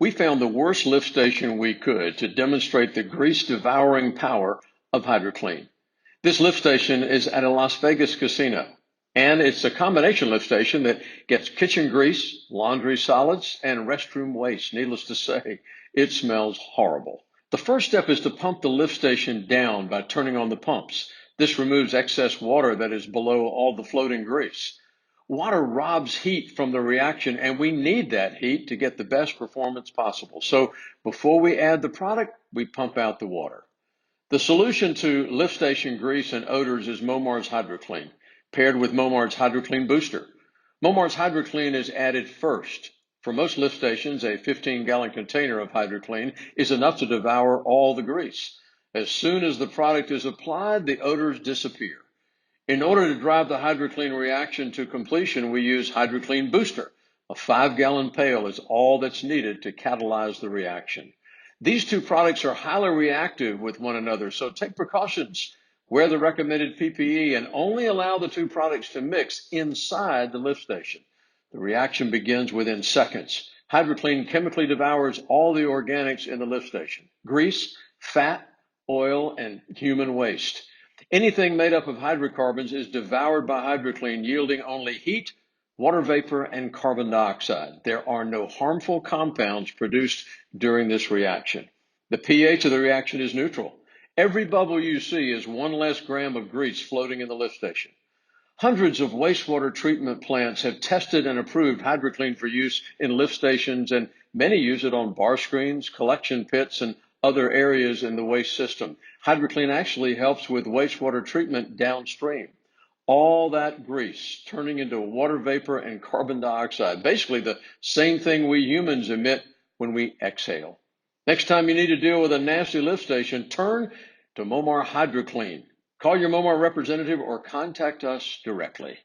We found the worst lift station we could to demonstrate the grease-devouring power of HydroClean. This lift station is at a Las Vegas casino, and it's a combination lift station that gets kitchen grease, laundry solids, and restroom waste. Needless to say, it smells horrible. The first step is to pump the lift station down by turning on the pumps. This removes excess water that is below all the floating grease. Water robs heat from the reaction, and we need that heat to get the best performance possible. So before we add the product, we pump out the water. The solution to lift station grease and odors is Momar's HydroClean, paired with Momar's HydroClean Booster. Momar's HydroClean is added first. For most lift stations, a 15-gallon container of HydroClean is enough to devour all the grease. As soon as the product is applied, the odors disappear. In order to drive the HydroClean reaction to completion, we use HydroClean Booster. A 5-gallon pail is all that's needed to catalyze the reaction. These two products are highly reactive with one another, so take precautions. Wear the recommended PPE and only allow the two products to mix inside the lift station. The reaction begins within seconds. HydroClean chemically devours all the organics in the lift station: grease, fat, oil, and human waste. Anything made up of hydrocarbons is devoured by HydroClean, yielding only heat, water vapor, and carbon dioxide. There are no harmful compounds produced during this reaction. The pH of the reaction is neutral. Every bubble you see is one less gram of grease floating in the lift station. Hundreds of wastewater treatment plants have tested and approved HydroClean for use in lift stations, and many use it on bar screens, collection pits, and other areas in the waste system. HydroClean actually helps with wastewater treatment downstream. All that grease turning into water vapor and carbon dioxide, basically the same thing we humans emit when we exhale. Next time you need to deal with a nasty lift station, turn to Momar HydroClean. Call your Momar representative or contact us directly.